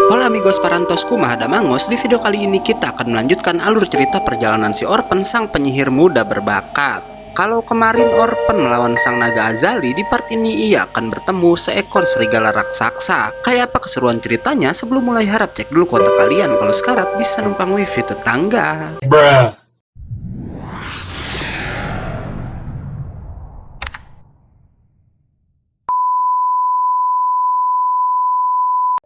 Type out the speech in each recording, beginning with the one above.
Hola amigos parantosku Mahadamangos, di video kali ini kita akan melanjutkan alur cerita perjalanan si Orpen sang penyihir muda berbakat. Kalau kemarin Orpen melawan sang naga Azali, di part ini ia akan bertemu seekor serigala raksasa. Kayak apa keseruan ceritanya? Sebelum mulai harap cek dulu kuota kalian, kalau sekarat bisa numpang wifi tetangga.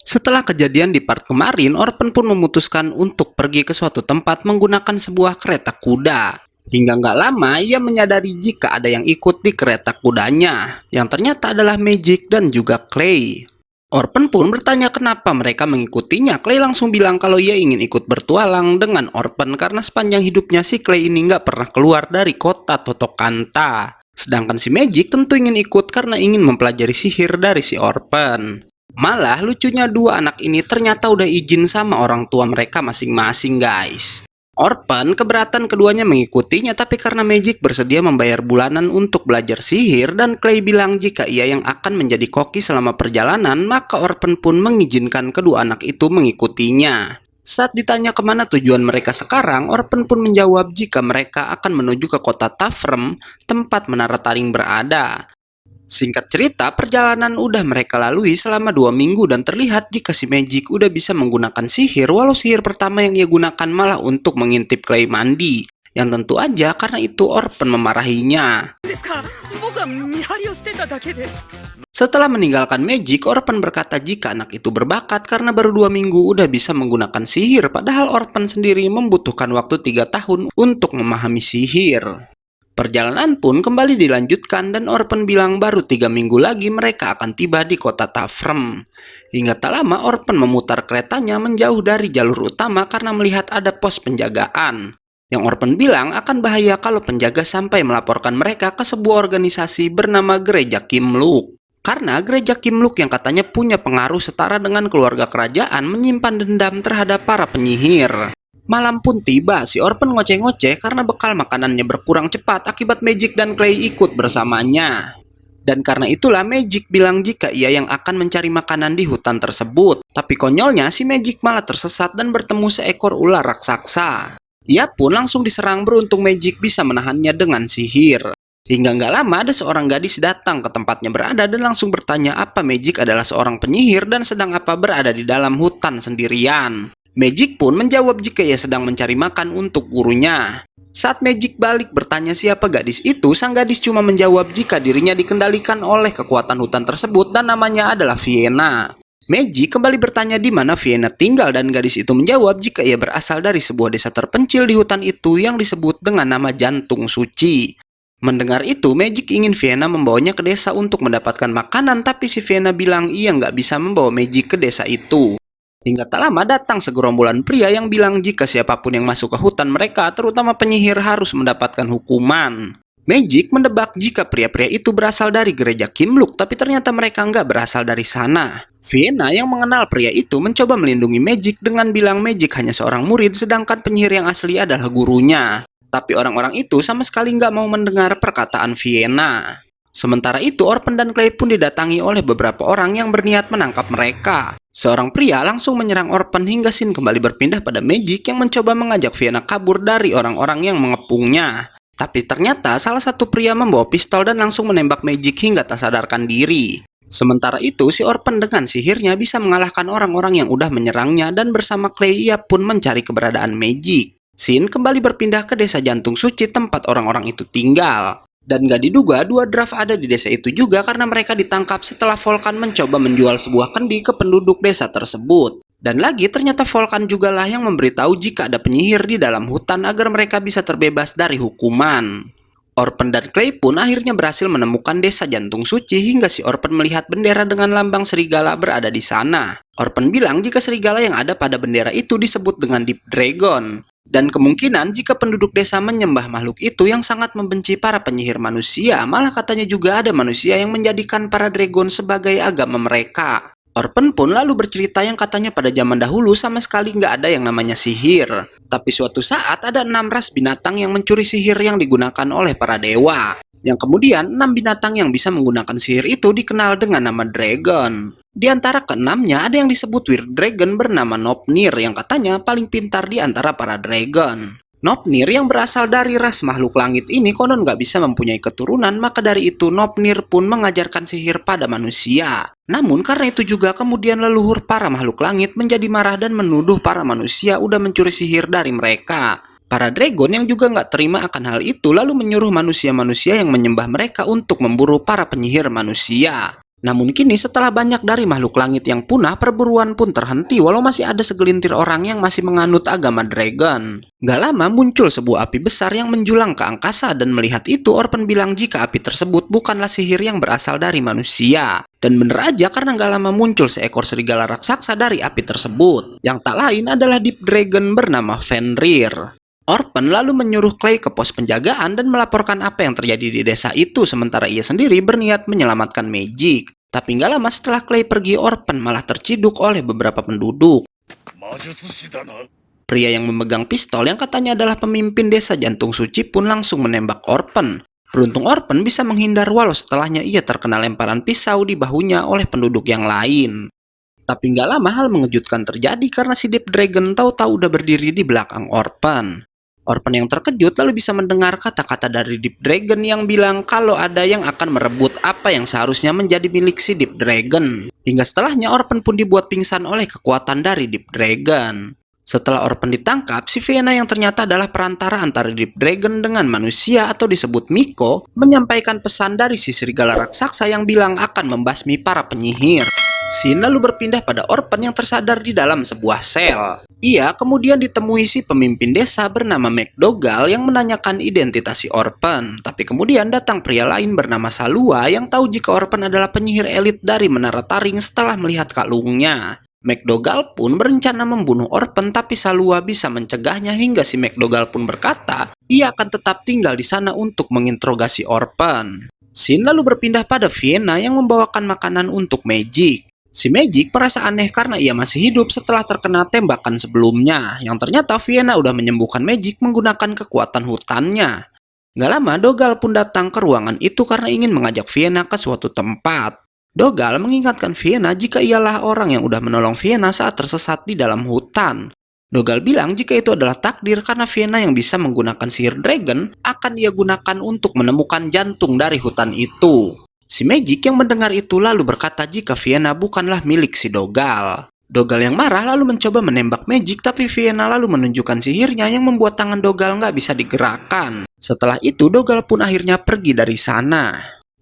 Setelah kejadian di part kemarin, Orpen pun memutuskan untuk pergi ke suatu tempat menggunakan sebuah kereta kuda. Hingga nggak lama, ia menyadari jika ada yang ikut di kereta kudanya, yang ternyata adalah Magic dan juga Clay. Orpen pun bertanya kenapa mereka mengikutinya. Clay langsung bilang kalau ia ingin ikut bertualang dengan Orpen karena sepanjang hidupnya si Clay ini nggak pernah keluar dari kota Totokanta. Sedangkan si Magic tentu ingin ikut karena ingin mempelajari sihir dari si Orpen. Malah lucunya dua anak ini ternyata udah izin sama orang tua mereka masing-masing guys. Orpen keberatan keduanya mengikutinya, tapi karena Magic bersedia membayar bulanan untuk belajar sihir dan Clay bilang jika ia yang akan menjadi koki selama perjalanan, maka Orpen pun mengizinkan kedua anak itu mengikutinya. Saat ditanya kemana tujuan mereka sekarang, Orpen pun menjawab jika mereka akan menuju ke kota Tafrem, tempat Menara Taring berada. Singkat cerita, perjalanan udah mereka lalui selama 2 minggu dan terlihat jika si Magic udah bisa menggunakan sihir, walau sihir pertama yang ia gunakan malah untuk mengintip Clay mandi. Yang tentu aja karena itu Orpen memarahinya. Setelah meninggalkan Magic, Orpen berkata jika anak itu berbakat karena baru 2 minggu udah bisa menggunakan sihir, padahal Orpen sendiri membutuhkan waktu 3 tahun untuk memahami sihir. Perjalanan pun kembali dilanjutkan dan Orpen bilang baru 3 minggu lagi mereka akan tiba di kota Tafrem. Hingga tak lama Orpen memutar keretanya menjauh dari jalur utama karena melihat ada pos penjagaan. Yang Orpen bilang akan bahaya kalau penjaga sampai melaporkan mereka ke sebuah organisasi bernama Gereja Kimluk. Karena Gereja Kimluk yang katanya punya pengaruh setara dengan keluarga kerajaan menyimpan dendam terhadap para penyihir. Malam pun tiba, si Orpen ngoceh-ngoceh karena bekal makanannya berkurang cepat akibat Magic dan Clay ikut bersamanya. Dan karena itulah Magic bilang jika ia yang akan mencari makanan di hutan tersebut. Tapi konyolnya si Magic malah tersesat dan bertemu seekor ular raksasa. Ia pun langsung diserang, beruntung Magic bisa menahannya dengan sihir. Hingga nggak lama ada seorang gadis datang ke tempatnya berada dan langsung bertanya apa Magic adalah seorang penyihir dan sedang apa berada di dalam hutan sendirian. Magic pun menjawab jika ia sedang mencari makan untuk gurunya. Saat Magic balik bertanya siapa gadis itu, sang gadis cuma menjawab jika dirinya dikendalikan oleh kekuatan hutan tersebut dan namanya adalah Vienna. Magic kembali bertanya di mana Vienna tinggal dan gadis itu menjawab jika ia berasal dari sebuah desa terpencil di hutan itu yang disebut dengan nama Jantung Suci. Mendengar itu, Magic ingin Vienna membawanya ke desa untuk mendapatkan makanan, tapi si Vienna bilang ia nggak bisa membawa Magic ke desa itu. Hingga tak lama datang segerombolan pria yang bilang jika siapapun yang masuk ke hutan mereka, terutama penyihir, harus mendapatkan hukuman. Magic mendebak jika pria-pria itu berasal dari Gereja Kimluk, tapi ternyata mereka nggak berasal dari sana. Vienna yang mengenal pria itu mencoba melindungi Magic dengan bilang Magic hanya seorang murid, sedangkan penyihir yang asli adalah gurunya. Tapi orang-orang itu sama sekali nggak mau mendengar perkataan Vienna. Sementara itu, Orpen dan Clay pun didatangi oleh beberapa orang yang berniat menangkap mereka. Seorang pria langsung menyerang Orpen hingga scene kembali berpindah pada Magic yang mencoba mengajak Vienna kabur dari orang-orang yang mengepungnya. Tapi ternyata salah satu pria membawa pistol dan langsung menembak Magic hingga tak sadarkan diri. Sementara itu, si Orpen dengan sihirnya bisa mengalahkan orang-orang yang udah menyerangnya dan bersama Clay ia pun mencari keberadaan Magic. Scene kembali berpindah ke desa Jantung Suci tempat orang-orang itu tinggal. Dan gak diduga dua draft ada di desa itu juga karena mereka ditangkap setelah Volkan mencoba menjual sebuah kendi ke penduduk desa tersebut. Dan lagi ternyata Volkan jugalah yang memberitahu jika ada penyihir di dalam hutan agar mereka bisa terbebas dari hukuman. Orpen dan Clay pun akhirnya berhasil menemukan desa Jantung Suci hingga si Orpen melihat bendera dengan lambang serigala berada di sana. Orpen bilang jika serigala yang ada pada bendera itu disebut dengan Deep Dragon. Dan kemungkinan jika penduduk desa menyembah makhluk itu yang sangat membenci para penyihir manusia, malah katanya juga ada manusia yang menjadikan para dragon sebagai agama mereka. Orpen pun lalu bercerita yang katanya pada zaman dahulu sama sekali nggak ada yang namanya sihir. Tapi suatu saat ada 6 ras binatang yang mencuri sihir yang digunakan oleh para dewa. Yang kemudian, 6 binatang yang bisa menggunakan sihir itu dikenal dengan nama Dragon. Di antara keenamnya ada yang disebut Weird Dragon bernama Nopnir yang katanya paling pintar di antara para dragon. Nopnir yang berasal dari ras makhluk langit ini konon nggak bisa mempunyai keturunan, maka dari itu Nopnir pun mengajarkan sihir pada manusia. Namun karena itu juga kemudian leluhur para makhluk langit menjadi marah dan menuduh para manusia udah mencuri sihir dari mereka. Para dragon yang juga nggak terima akan hal itu lalu menyuruh manusia-manusia yang menyembah mereka untuk memburu para penyihir manusia. Namun kini setelah banyak dari makhluk langit yang punah, perburuan pun terhenti walau masih ada segelintir orang yang masih menganut agama dragon. Gak lama muncul sebuah api besar yang menjulang ke angkasa dan melihat itu Orpen bilang jika api tersebut bukanlah sihir yang berasal dari manusia. Dan bener aja karena gak lama muncul seekor serigala raksasa dari api tersebut. Yang tak lain adalah Deep Dragon bernama Fenrir. Orpen lalu menyuruh Clay ke pos penjagaan dan melaporkan apa yang terjadi di desa itu sementara ia sendiri berniat menyelamatkan Magic. Tapi nggak lama setelah Clay pergi, Orpen malah terciduk oleh beberapa penduduk. Pria yang memegang pistol yang katanya adalah pemimpin desa Jantung Suci pun langsung menembak Orpen. Beruntung Orpen bisa menghindar walau setelahnya ia terkena lemparan pisau di bahunya oleh penduduk yang lain. Tapi nggak lama hal mengejutkan terjadi karena si Deep Dragon tahu-tahu udah berdiri di belakang Orpen. Orpen yang terkejut lalu bisa mendengar kata-kata dari Deep Dragon yang bilang kalau ada yang akan merebut apa yang seharusnya menjadi milik si Deep Dragon. Hingga setelahnya Orpen pun dibuat pingsan oleh kekuatan dari Deep Dragon. Setelah Orpen ditangkap, si Fiena yang ternyata adalah perantara antara Deep Dragon dengan manusia atau disebut Miko, menyampaikan pesan dari si serigala raksasa yang bilang akan membasmi para penyihir. Scene lalu berpindah pada Orpen yang tersadar di dalam sebuah sel. Ia kemudian ditemui si pemimpin desa bernama McDougall yang menanyakan identitas si Orpen. Tapi kemudian datang pria lain bernama Salua yang tahu jika Orpen adalah penyihir elit dari Menara Taring setelah melihat kalungnya. McDougall pun berencana membunuh Orpen tapi Salua bisa mencegahnya hingga si McDougall pun berkata ia akan tetap tinggal di sana untuk menginterogasi Orpen. Scene lalu berpindah pada Fiena yang membawakan makanan untuk Magic. Si Magic merasa aneh karena ia masih hidup setelah terkena tembakan sebelumnya, yang ternyata Fiena udah menyembuhkan Magic menggunakan kekuatan hutannya. Gak lama Dougal pun datang ke ruangan itu karena ingin mengajak Fiena ke suatu tempat. Dougal mengingatkan Fiena jika ialah orang yang udah menolong Fiena saat tersesat di dalam hutan. Dougal bilang jika itu adalah takdir karena Fiena yang bisa menggunakan sihir dragon akan dia gunakan untuk menemukan jantung dari hutan itu. Si Magic yang mendengar itu lalu berkata jika Fiena bukanlah milik si Dougal. Dougal yang marah lalu mencoba menembak Magic tapi Fiena lalu menunjukkan sihirnya yang membuat tangan Dougal nggak bisa digerakkan. Setelah itu Dougal pun akhirnya pergi dari sana.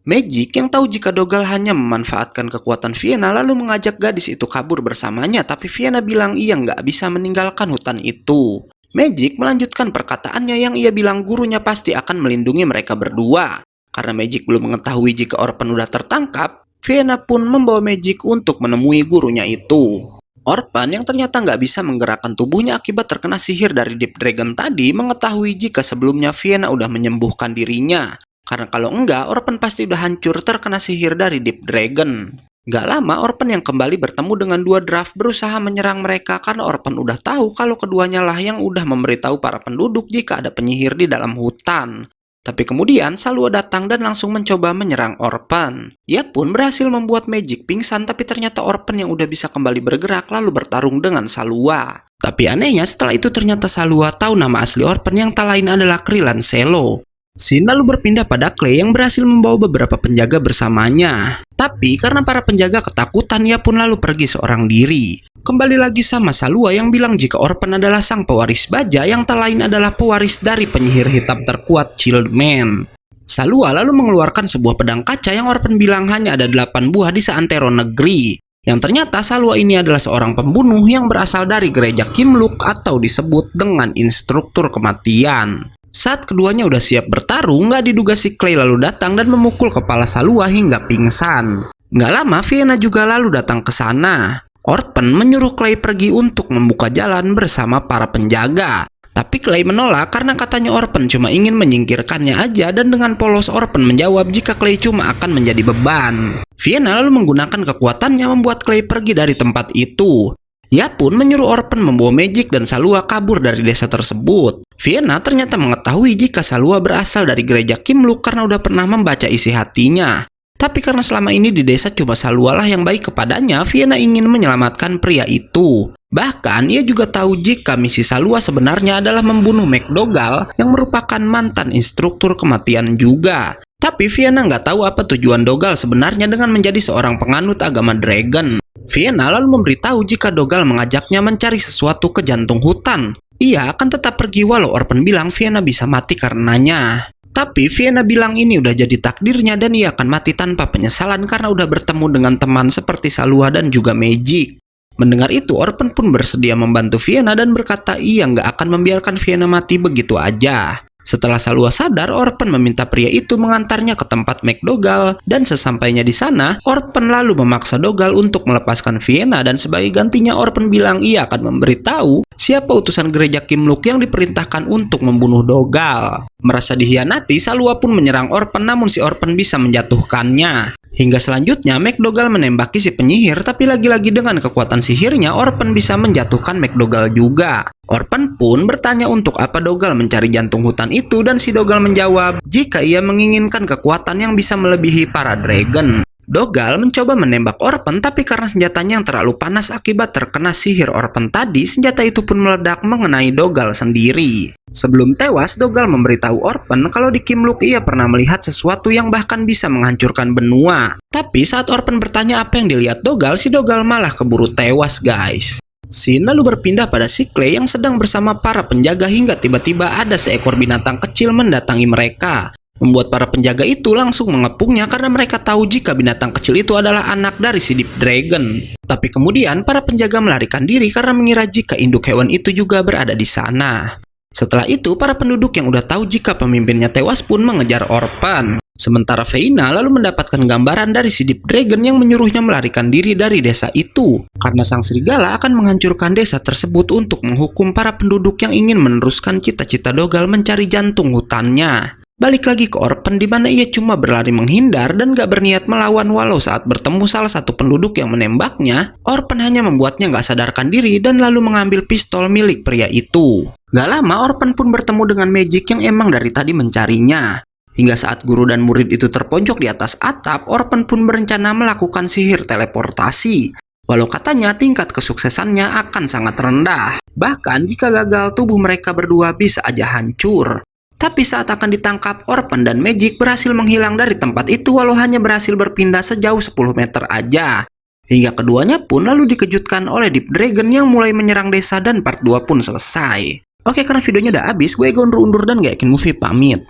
Magic yang tahu jika Dougal hanya memanfaatkan kekuatan Fiena lalu mengajak gadis itu kabur bersamanya tapi Fiena bilang ia nggak bisa meninggalkan hutan itu. Magic melanjutkan perkataannya yang ia bilang gurunya pasti akan melindungi mereka berdua. Karena Magic belum mengetahui jika Orpen udah tertangkap, Fiena pun membawa Magic untuk menemui gurunya itu. Orpen yang ternyata nggak bisa menggerakkan tubuhnya akibat terkena sihir dari Deep Dragon tadi mengetahui jika sebelumnya Fiena udah menyembuhkan dirinya. Karena kalau enggak, Orpen pasti udah hancur terkena sihir dari Deep Dragon. Gak lama, Orpen yang kembali bertemu dengan dua draft berusaha menyerang mereka karena Orpen udah tahu kalau keduanya lah yang udah memberitahu para penduduk jika ada penyihir di dalam hutan. Tapi kemudian Salua datang dan langsung mencoba menyerang Orpen. Ia pun berhasil membuat Magic pingsan tapi ternyata Orpen yang udah bisa kembali bergerak lalu bertarung dengan Salua. Tapi anehnya setelah itu ternyata Salua tahu nama asli Orpen yang tak lain adalah Krylan Selo. Scene lalu berpindah pada Clay yang berhasil membawa beberapa penjaga bersamanya. Tapi karena para penjaga ketakutan ia pun lalu pergi seorang diri. Kembali lagi sama Salua yang bilang jika Orpen adalah sang pewaris baja yang tak lain adalah pewaris dari penyihir hitam terkuat Chilledman. Salua lalu mengeluarkan sebuah pedang kaca yang Orpen bilang hanya ada 8 buah di seantero negeri. Yang ternyata Salua ini adalah seorang pembunuh yang berasal dari gereja Kimluk atau disebut dengan instruktur kematian. Saat keduanya udah siap bertarung, nggak diduga si Clay lalu datang dan memukul kepala Salua hingga pingsan. Nggak lama Fiena juga lalu datang ke sana. Orpen menyuruh Clay pergi untuk membuka jalan bersama para penjaga. Tapi Clay menolak karena katanya Orpen cuma ingin menyingkirkannya aja dan dengan polos Orpen menjawab jika Clay cuma akan menjadi beban. Fiena lalu menggunakan kekuatannya membuat Clay pergi dari tempat itu. Ia pun menyuruh Orphan membawa Magic dan Salua kabur dari desa tersebut. Vienna ternyata mengetahui jika Salua berasal dari gereja Kimluk karena udah pernah membaca isi hatinya. Tapi karena selama ini di desa cuma Salua lah yang baik kepadanya, Vienna ingin menyelamatkan pria itu. Bahkan ia juga tahu jika misi Salua sebenarnya adalah membunuh McDougal yang merupakan mantan instruktur kematian juga. Tapi Vienna nggak tahu apa tujuan Dougal sebenarnya dengan menjadi seorang penganut agama Dragon. Vienna lalu memberitahu jika Dougal mengajaknya mencari sesuatu ke jantung hutan. Ia akan tetap pergi walau Orphan bilang Vienna bisa mati karenanya. Tapi Vienna bilang ini udah jadi takdirnya dan ia akan mati tanpa penyesalan karena udah bertemu dengan teman seperti Salua dan juga Magic. Mendengar itu, Orphan pun bersedia membantu Vienna dan berkata ia nggak akan membiarkan Vienna mati begitu aja. Setelah Salua sadar, Orphan meminta pria itu mengantarnya ke tempat McDougal dan sesampainya di sana, Orphan lalu memaksa Dougal untuk melepaskan Vienna dan sebagai gantinya Orphan bilang ia akan memberitahu siapa utusan gereja Kimluk yang diperintahkan untuk membunuh Dougal. Merasa dikhianati, Salua pun menyerang Orphan namun si Orphan bisa menjatuhkannya. Hingga selanjutnya McDougal menembaki si penyihir, tapi lagi-lagi dengan kekuatan sihirnya Orphan bisa menjatuhkan McDougal juga. Orphan pun bertanya untuk apa Dougal mencari jantung hutan itu dan si Dougal menjawab jika ia menginginkan kekuatan yang bisa melebihi para dragon. Dougal mencoba menembak Orphan tapi karena senjatanya yang terlalu panas akibat terkena sihir Orphan tadi, senjata itu pun meledak mengenai Dougal sendiri. Sebelum tewas, Dougal memberitahu Orphan kalau di Kimluk ia pernah melihat sesuatu yang bahkan bisa menghancurkan benua. Tapi saat Orphan bertanya apa yang dilihat Dougal, si Dougal malah keburu tewas guys. Scene lalu berpindah pada si Clay yang sedang bersama para penjaga hingga tiba-tiba ada seekor binatang kecil mendatangi mereka. Membuat para penjaga itu langsung mengepungnya karena mereka tahu jika binatang kecil itu adalah anak dari si Deep Dragon. Tapi kemudian para penjaga melarikan diri karena mengira jika induk hewan itu juga berada di sana. Setelah itu, para penduduk yang udah tahu jika pemimpinnya tewas pun mengejar Orphan. Sementara Feina lalu mendapatkan gambaran dari si Deep Dragon yang menyuruhnya melarikan diri dari desa itu. Karena sang serigala akan menghancurkan desa tersebut untuk menghukum para penduduk yang ingin meneruskan cita-cita Dougal mencari jantung hutannya. Balik lagi ke Orphan di mana ia cuma berlari menghindar dan gak berniat melawan walau saat bertemu salah satu penduduk yang menembaknya, Orphan hanya membuatnya gak sadarkan diri dan lalu mengambil pistol milik pria itu. Gak lama Orphan pun bertemu dengan Magic yang emang dari tadi mencarinya. Hingga saat guru dan murid itu terpojok di atas atap, Orphan pun berencana melakukan sihir teleportasi. Walau katanya tingkat kesuksesannya akan sangat rendah. Bahkan jika gagal, tubuh mereka berdua bisa aja hancur. Tapi saat akan ditangkap, Orphan dan Magic berhasil menghilang dari tempat itu walau hanya berhasil berpindah sejauh 10 meter aja. Hingga keduanya pun lalu dikejutkan oleh Deep Dragon yang mulai menyerang desa dan part 2 pun selesai. Oke, karena videonya udah habis, gue undur-undur dan gak yakin movie pamit.